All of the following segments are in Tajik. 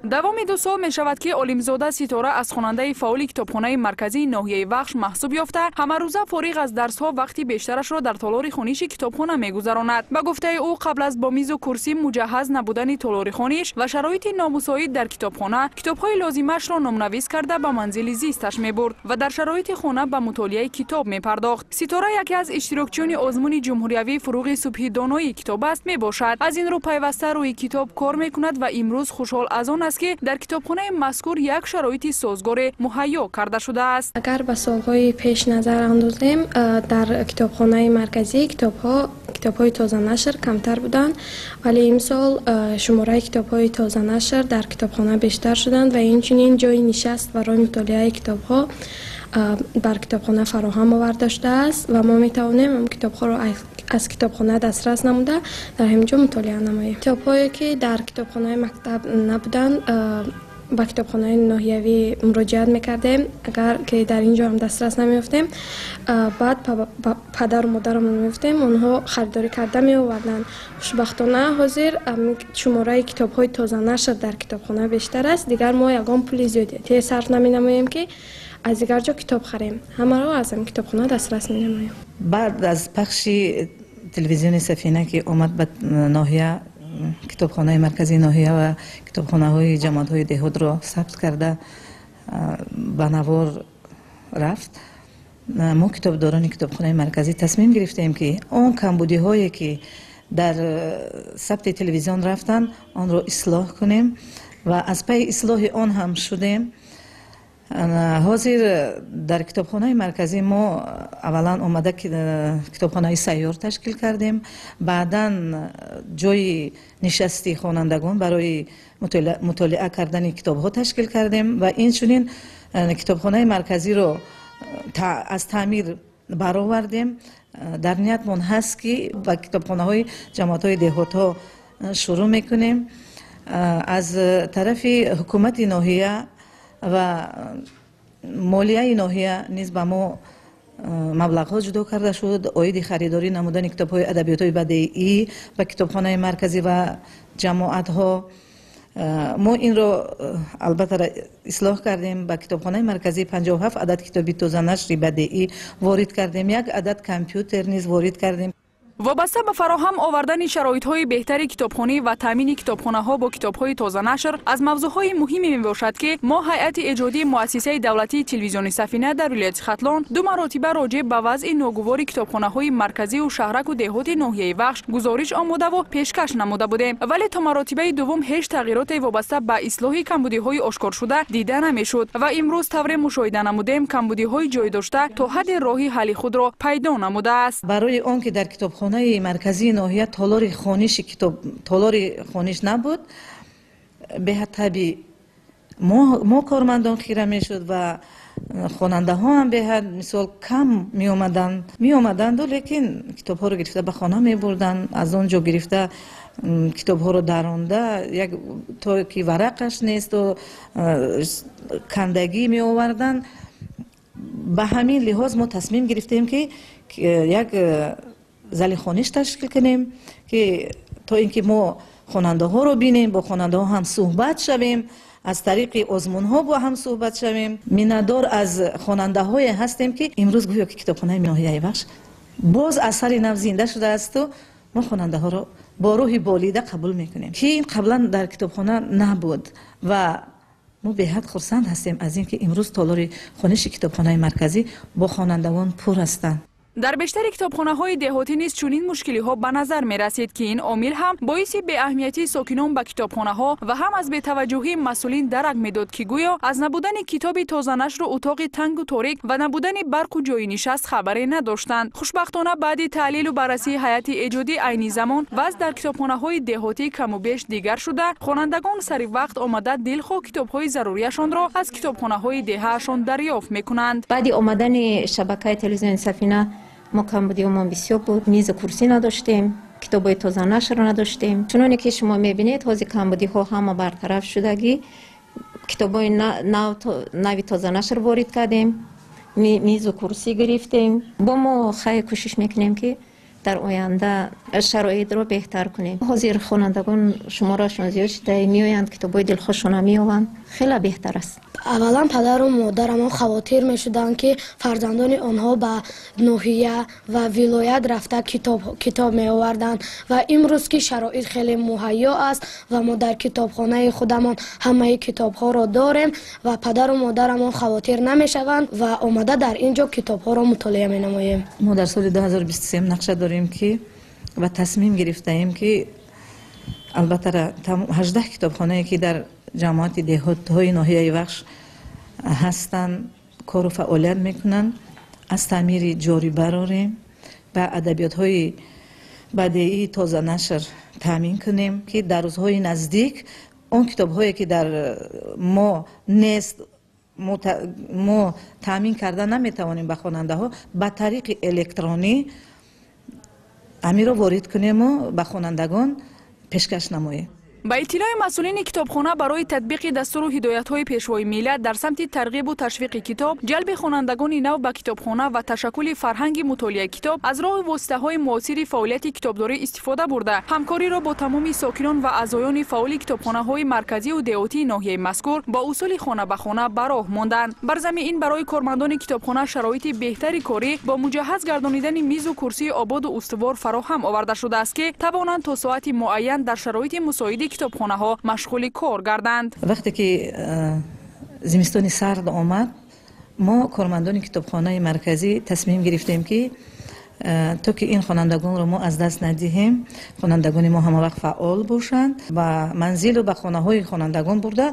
давоми 2 сол мешавад ки олимзода ситора аз хонандаи фаъоли китобхонаи марказии ноҳияи вахш маҳсуб ёфта ҳамарӯза фориғ аз дарсҳо вақти бештарашро дар толори хониши китобхона мегузаронад. ба гуфтаи ӯ қабл аз бо мизу курсӣ муҷаҳҳаз набудани толори хониш ва шароити номусоид дар китобхона китобҳои лозимаашро номнавис карда ба манзили зисташ мебурд ва дар шароити хона ба мутолиаи китоб мепардохт. ситора яке аз иштирокчиёни озмуни ҷумҳуриявии фуруғи субҳи доноии китоб аст мебошад. аз ин рӯ пайваста рӯи китоб кор мекунад ва имрӯз хушҳол аз он аст ки дар китобхонаи мазкур як шароити созгоре муҳайё карда шудааст. агар ба солҳои пеш назар андозем, дар китобхонаи марказӣ китобҳои тозанашр камтар буданд, вале имсол шумораи китобҳои тозанашр дар китобхона бештар шуданд ва инчунин ҷои нишаст барои мутолиаи китобҳо бар китобхона фароҳам оварда шудааст ва мо метавонем китобҳоро аз китобхона дастрас намуда дар ҳаминҷо мутолиа намоем. китобҳое ки дар китобхонаи мактаб набуданд ба китобхонаи ноҳиявӣ муроҷиат мекардем. агар ки дар ин ҷо ҳам дастрас намеёфтем, баъд падару модарамон меёфтем, онҳо харидорӣ карда меоварданд. хушбахтона ҳозир шумораи китобҳои тозанашр дар китобхона бештар аст. дигар мо ягон пули зиёде сарф наменамоем ки аз дигар ҷо китоб харем. ҳамаро аз китобхона дастрас менамоем. баъд аз пахши телевизиони Сафина ки омад ба ноҳия, китобхонаи марказии ноҳия ва китобхонаҳои ҷамоатҳои деҳотро сабт карда ба навор рафт, мо китобдорони китобхонаи марказӣ тасмим гирифтем ки он камбудиҳое ки дар сабти телевизион рафтанд онро ислоҳ кунем ва аз пайи ислоҳи он ҳам шудем. ҳозир дар китобхонаи марказӣ мо аввалан омада китобхонаи сайёр ташкил кардем, баъдан ҷои нишасти хонандагон барои мутолиа кардани китобҳо ташкил кардем ва инчунин китобхонаи марказиро аз таъмир баровардем. дар ниятмон ҳаст ки ба китобхонаҳои ҷамоатҳои деҳотҳо шурӯъ мекунем. аз тарафи ҳукумати ноҳия ва молияи ноҳия низ ба мо маблағҳо ҷудо карда шуд. оиди харидорӣ намудани китобҳои адабиётҳои бадеӣ ба китобхонаи марказӣ ва ҷамоатҳо. мо инро албатта ислоҳ кардем. ба китобхонаи марказӣ 57 адад китоби тозанашри бадеӣ ворид кардем, 1 адад компютер низ ворид кардем. вобаста ба фароҳам овардани шароитҳои беҳтари китобхонӣ ва таъмини китобхонаҳо бо китобҳои тозанашр аз мавзӯъҳои муҳиме мебошад ки мо ҳайати эҷодии муассисаи давлатии телевизиони Сафина дар вилояти Хатлон 2 маротиба роҷеъ ба вазъи ногувори китобхонаҳои марказию шаҳраку деҳоти ноҳияи вахш гузориш омодаву пешкаш намуда будем, вале то маротибаи дуввум ҳеҷ тағйироте вобаста ба ислоҳи камбудиҳои ошкоршуда дида намешуд ва имрӯз тавре мушоҳида намудем камбудиҳои ҷойдошта то ҳадде роҳи ҳалли худро пайдо намудааст. барои он ки дар китобхонаи марказии ноҳия толори хониш набуд, беҳатаби мо кормандон хира мешуд ва хонандаҳо ҳам беҳад мисол кам меомаданду лекин китобҳоро гирифта ба хона мебурданд. аз он ҷо гирифта китобҳоро даронда то ки варақаш несту кандагӣ меоварданд. ба ҳамин лиҳоз мо тасмим гирифтем ки як зали хониш ташкил кунем ки то ин ки мо хонандаҳоро бинем, бо хонандаҳо ҳам суҳбат шавем, аз тариқи озмунҳо бо ҳам суҳбат шавем. миннатдор аз хонандаҳое ҳастем ки имрӯз гӯё ки китобхонаи ноҳияи вахш боз аз сари нав зинда шудаасту мо хонандаҳоро бо рӯҳи болида қабул мекунем ки ин қаблан дар китобхона набуд ва мо беҳад хурсанд ҳастем аз ин ки имрӯз толори хониши китобхонаи марказӣ бо хонандагон пур ҳастанд. дар бештари китобхонаҳои деҳотӣ низ чунин мушкилиҳо ба назар мерасид ки ин омил ҳам боиси беаҳамиятии сокинон ба китобхонаҳо ва ҳам аз бетаваҷҷӯҳии масъулин дарак медод ки гӯё аз набудани китоби тозанашру утоқи тангу торик ва набудани барқу ҷои нишаст хабаре надоштанд. хушбахтона баъди таҳлилу баррасии ҳайати эҷоди айни замон вазъ дар китобхонаҳои деҳотӣ камубеш дигар шуда, хонандагон сари вақт омада дилхоҳ китобҳои зарурияшонро аз китобхонаҳои деҳаашон дарёфт мекунанд. баъди омадани шабакаи телевизиони Сафина мо камбудиҳомон бисёр буд. мизу курсӣ надоштем, китобҳои тозанашр надоштем. чуноне ки шумо мебинед ҳозир камбудиҳо ҳама бартараф шудагӣ китобҳои нави тозанашр ворид кардем, мизу курсӣ гирифтем. бо мо хайр кӯшиш мекунем ки در آینده شرایط رو بهتر کنیم. حاضر خوانندگان شمارهشون زیاد شده، میآیند کتابای دلخوششون میآورند، خیلی بهتر است. اولا پدر و مادرم خواطر میشدند که فرزندان آنها به ناحیه و ولایت رفته کتاب می آوردند و امروز که شرایط خیلی مهیا است و ما در کتابخانه خودمان همه کتاب ها را داریم و پدر و مادرم خواطر نمیشوند و آمده در اینجا کتاب ها را مطالعه می نماییم. ما در سال 2023 نقشه داریم که و تصمیم گرفته ایم که البته 18 کتابخانه که در جماعت دهات های ناحیه وخش هستند کار و فعالیت میکنن، از تعمیر جاری براریم و ادبیات های بدیعی تازه نشر تامین کنیم که در روزهای نزدیک اون کتاب هایی که در ما نیست ما تامین کرده نمیتوانیم به خواننده ها به طریق الکترونی امیر را وارد کنیم و به خوانندگان پیشکش نماییم. با اطلاع مسئولین کتابخانه برای تطبیق دستور و هدایت‌های پیشوای ملت در سمت ترغیب و تشویق کتاب، جلب خوانندگان نو به کتابخانه و تشکل فرهنگ مطالعه کتاب از راه واسطه‌های معاصر فعالیت کتابداری استفاده برده، همکاری را با تمام ساکنان و اعضایان فعال کتابخانه‌های مرکزی و دهاتی ناحیه مذکور با اصول خانه به خانه به راه ماندند. بر ضمن این برای کارمندان کتابخانه شرایط بهتری کاری با مجهز گردانیدن میز و کرسی آباد و استوار فراهم آورده شده است که توانند تا ساعت معین در شرایط مساعد کتابخانه ها مشغول کار گردند. وقتی که زمستان سرد آمد ما کارمندان کتابخانه مرکزی تصمیم گرفتیم که تا که این خوانندگان را ما از دست ندهیم، خوانندگان ما همه وقت فعال باشند و منزل و به خانه های خوانندگان برده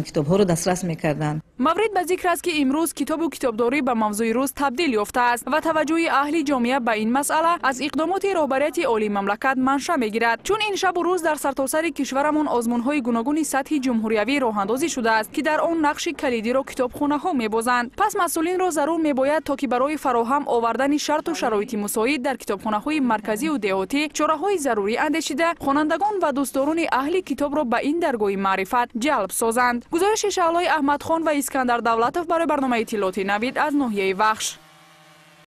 کتاب ها را دسترس میکردند. مورد به ذکر است که امروز کتاب و کتابداری به موضوع روز تبدیل یافته است و توجه اهل جامعه به این مسئله از اقدامات رهبریت عالی مملکت منشأ میگیرد، چون این شب و روز در سرتاسر کشورمان آزمون‌های گوناگون سطح جمهوریوی راه اندازی شده است که در آن نقش کلیدی را کتابخانه‌ها می‌بازند. پس مسئولین را ضرور میباید تا که برای فراهم آوردن شرط و شرایط مساعد در کتابخانه‌های مرکزی و دهاتی چاره‌های ضروری اندیشیده، خوانندگان و دوستداران اهل کتاب را به این درگاه معرفت جلب سازند. گزارش شعلای احمدخان و اسکندر دولتوف برای برنامه اطلاعاتی نوید از ناحیه وخش.